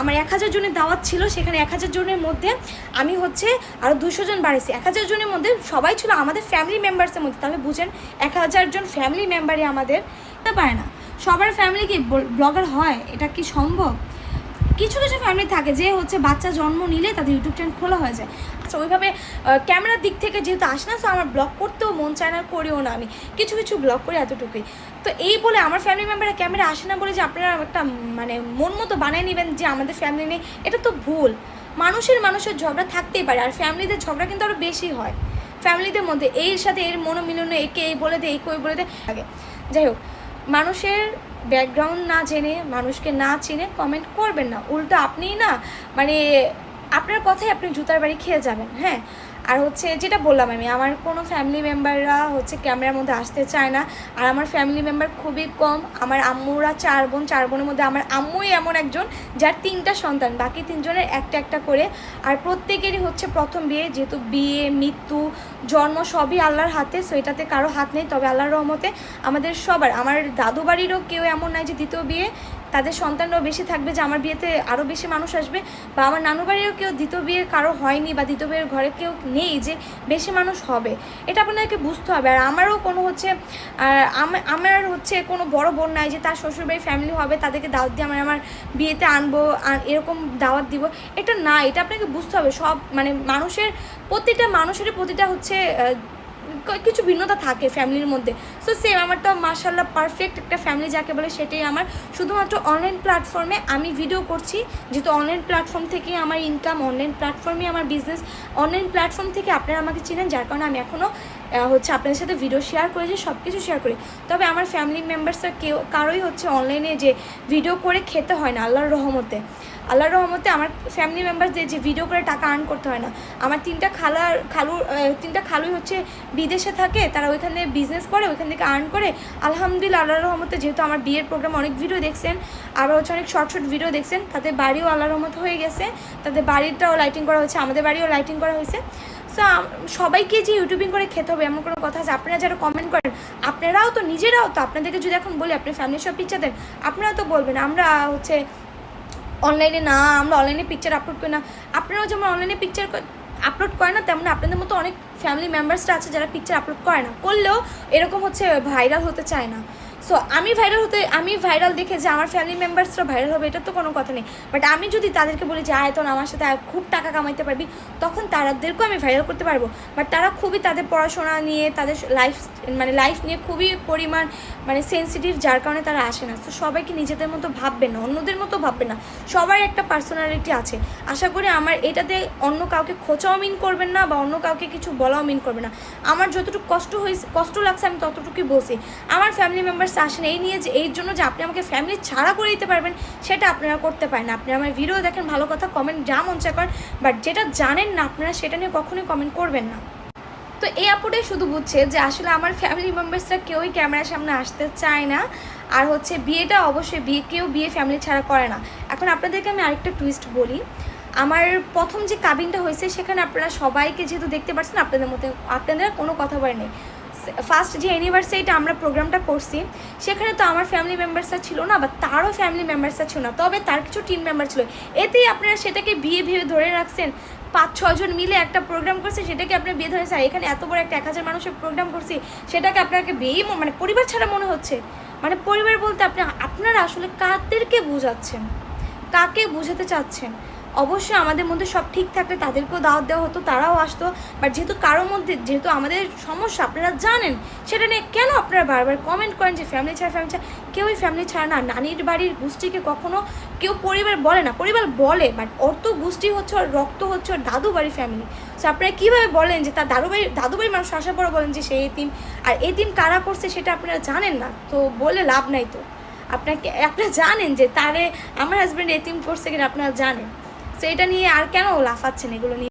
আমার 1000 জনের দাওয়াত ছিল, সেখানে 1000 জনের মধ্যে আমি হচ্ছে আরও 200 জন বাড়াইছি। 1000 জনের মধ্যে সবাই ছিল আমাদের ফ্যামিলি মেম্বার্সের মধ্যে। তাহলে বুঝেন 1000 জন ফ্যামিলি মেম্বারই আমাদের হতে পারে না। সবার ফ্যামিলি কি ব্লগার হয়? এটা কি সম্ভব? কিছু কিছু ফ্যামিলি থাকে যে হচ্ছে বাচ্চা জন্ম নিলে তাদের ইউটিউব চ্যানেল খোলা হয়ে যায়। আচ্ছা, ওইভাবে ক্যামেরার দিক থেকে যেহেতু আসে না, সো আমার ব্লগ করতেও মন চায় না, করিও না। আমি কিছু কিছু ব্লগ করি, এতটুকুই। তো এই বলে আমার ফ্যামিলি মেম্বাররা ক্যামেরা আসে না বলে যে আপনারা একটা মানে মন মতো বানিয়ে নেবেন যে আমাদের ফ্যামিলি নেই, এটা তো ভুল। মানুষের ঝগড়া থাকতেই পারে, আর ফ্যামিলিদের ঝগড়া কিন্তু আরও বেশি হয় ফ্যামিলিদের মধ্যে। এর সাথে এর মনোমিলনে একে এই বলে দে, এই কই বলে দে আগে। যাই হোক, মানুষের ব্যাকগ্রাউন্ড না জেনে, মানুষকে না চিনে কমেন্ট করবেন না। উল্টো আপনিই না মানে আপনার কথাই আপনি জুতার বাড়ি খেয়ে যাবেন। হ্যাঁ, আর হচ্ছে যেটা বললাম আমি, আমার কোনো ফ্যামিলি মেম্বাররা হচ্ছে ক্যামেরার মধ্যে আসতে চায় না। আর আমার ফ্যামিলি মেম্বার খুবই কম। আমার আম্মুরা 4 বোন, 4 বোনের মধ্যে আমার আম্মুই এমন একজন যার 3টা সন্তান, বাকি 3 জনের একটা একটা করে। আর প্রত্যেকেরই হচ্ছে প্রথম বিয়ে, যেহেতু বিয়ে, মৃত্যু, জন্ম সবই আল্লাহর হাতে, সো এটাতে কারো হাত নেই। তবে আল্লাহর রহমতে আমাদের সবার, আমার দাদু বাড়িরও কেউ এমন নাই যে দ্বিতীয় বিয়ে তাদের সন্তানরাও বেশি থাকবে, যে আমার বিয়েতে আরও বেশি মানুষ আসবে, বা আমার নানু বাড়িরও কেউ দ্বিতীয় বিয়ে কারো হয়নি, বা দ্বিতীয় বিয়ের ঘরে কেউ নেই যে বেশি মানুষ হবে। এটা আপনাদেরকে বুঝতে হবে। আর আমারও কোনো হচ্ছে আমার হচ্ছে কোনো বড় বোন নাই যে তার শ্বশুরবাড়ির ফ্যামিলি হবে, তাদেরকে দাওয়াত দিয়ে আমার বিয়েতে আনবো, এরকম দাওয়াত দিব, এটা না। এটা আপনাকে বুঝতে হবে। সব মানে প্রতিটা মানুষেরই প্রতিটা হচ্ছে কিছু ভিন্নতা থাকে ফ্যামিলির মধ্যে। সো সেম আমারটা মাশাআল্লাহ পারফেক্ট একটা ফ্যামিলি যাকে বলে, সেটাই আমার। শুধুমাত্র অনলাইন প্ল্যাটফর্মে আমি ভিডিও করছি, যেহেতু অনলাইন প্ল্যাটফর্ম থেকে আমার ইনকাম, অনলাইন প্ল্যাটফর্মে আমার বিজনেস, অনলাইন প্ল্যাটফর্ম থেকে আপনারা আমাকে চিনেন, যার কারণে আমি এখনও হচ্ছে আপনাদের সাথে ভিডিও শেয়ার করেছি, সব কিছু শেয়ার করি। তবে আমার ফ্যামিলি মেম্বার্সরা কারোই হচ্ছে অনলাইনে যে ভিডিও করে খেতে হয় না, আল্লাহর রহমতে। আল্লাহর রহমতে আমার ফ্যামিলি মেম্বারদের যে ভিডিও করে টাকা আর্ন করতে হয় না। আমার 3টা খালুই হচ্ছে বিদেশে থাকে, তারা ওইখানে বিজনেস করে, ওইখান থেকে আর্ন করে। আলহামদুলিল্লাহ, আল্লাহর রহমতে, যেহেতু আমার বিয়ের প্রোগ্রাম অনেক ভিডিও দেখছেন, আবার হচ্ছে অনেক শর্ট ভিডিও দেখছেন, তাদের বাড়িও আল্লাহর রহমত হয়ে গেছে, তাদের বাড়িটাও লাইটিং করা হয়েছে, আমাদের বাড়িও লাইটিং করা হয়েছে। সো সবাইকে যে ইউটিউবিং করে খেতে হবে এমন কোনো কথা আছে? আপনারা যারা কমেন্ট করেন, আপনারাও তো নিজেরাও তো, আপনাদেরকে যদি এখন বলি আপনি ফ্যামিলির সব পিকচার দেন, আপনারা তো বলবেন আমরা হচ্ছে অনলাইনে না, আমরা অনলাইনে পিকচার আপলোড করি না। আপনারাও যেমন অনলাইনে পিকচার আপলোড করে না, তেমন আপনাদের মতো অনেক ফ্যামিলি মেম্বার্সরা আছে যারা পিকচার আপলোড করে না, করলেও এরকম হচ্ছে ভাইরাল হতে চায় না। সো আমি ভাইরাল দেখে যে আমার ফ্যামিলি মেম্বার্সরা ভাইরাল হবে, এটা তো কোনো কথা নেই। বাট আমি যদি তাদেরকে বলি যে আয়তন আমার সাথে খুব টাকা কামাইতে পারবি, তখন তাদেরকেও আমি ভাইরাল করতে পারবো। বাট তারা খুবই তাদের পড়াশোনা নিয়ে, তাদের লাইফ নিয়ে খুবই পরিমাণ সেন্সিটিভ, যার কারণে তারা আসে না। তো সবাইকে নিজেদের মতো ভাববেন না, অন্যদের মতো ভাববেন না। সবার একটা পার্সোনালিটি আছে। আশা করি আমার এটাতে অন্য কাউকে খোঁচাও মিন করবেন না, বা অন্য কাউকে কিছু বলাও মিন করবে না। আমার যতটুকু কষ্ট লাগছে আমি ততটুকুই বলছি। আমার ফ্যামিলি মেম্বার্স আসেন এই নিয়ে যে এই জন্য যে আপনি আমাকে ফ্যামিলি ছাড়া করে দিতে পারবেন, সেটা আপনারা করতে পারেন না। আপনি আমার ভিডিও দেখেন, ভালো কথা কমেন্ট যা মন চায় করেন, বাট যেটা জানেন না আপনারা সেটা নিয়ে কখনোই কমেন্ট করবেন না। তো এই আপুটাই শুধু বুঝছে যে আসলে আমার ফ্যামিলি মেম্বার্সরা কেউই ক্যামেরার সামনে আসতে চায় না। আর হচ্ছে বিয়েটা অবশ্যই কেউ বিয়ে ফ্যামিলি ছাড়া করে না। এখন আপনাদেরকে আমি আরেকটা টুইস্ট বলি। আমার প্রথম যে কাবিনটা হয়েছে, সেখানে আপনারা সবাইকে যেহেতু দেখতে পাচ্ছেন, আপনাদের কোনো কথা বলে নেই। ফার্স্ট যে অ্যানিভার্সারিটা আমরা প্রোগ্রামটা করছি, সেখানে তো আমার ফ্যামিলি মেম্বার্সরা ছিল না, বা তারও ফ্যামিলি মেম্বার্সরা ছিল না, তবে তার কিছু টিম মেম্বার ছিল। এতেই আপনারা সেটাকে বিয়ে ভেবে ধরে রাখছেন। 5-6 জন মিলে একটা প্রোগ্রাম করছে, সেটাকে আপনার বিয়ে ধরেছে। আর এখানে এত বড় একটা 1000 মানুষের প্রোগ্রাম করছি, সেটাকে আপনাকে বিয়ে পরিবার ছাড়া মনে হচ্ছে। পরিবার বলতে আপনারা আসলে কাদেরকে বোঝাচ্ছেন, কাকে বোঝাতে চাচ্ছেন? অবশ্যই আমাদের মধ্যে সব ঠিক থাকলে তাদেরকেও দাওয়াত দেওয়া হতো, তারাও আসতো। বাট যেহেতু কারোর মধ্যে, যেহেতু আমাদের সমস্যা আপনারা জানেন, সেটা নিয়ে কেন আপনারা বারবার কমেন্ট করেন যে ফ্যামিলি ছাড়া? কেউই ফ্যামিলি ছাড়া না। নানির বাড়ির গোষ্ঠীকে কখনো কেউ পরিবার বলে না, পরিবার বলে, বাট ওর তো গোষ্ঠী হচ্ছে, ওর রক্ত হচ্ছে ওর দাদু বাড়ির ফ্যামিলি। সো আপনারা কীভাবে বলেন যে তার দাদু বাড়ির মানুষ আসার পরে বলেন যে সে এতিম? আর এতিম কারা করছে সেটা আপনারা জানেন না, তো বলে লাভ নাই। তো আপনারা জানেন যে আমার হাজব্যান্ড এতিম করছে কিনা, আপনারা জানেন। তো এটা নিয়ে আর কেন লাফাচ্ছেন এগুলো নিয়ে?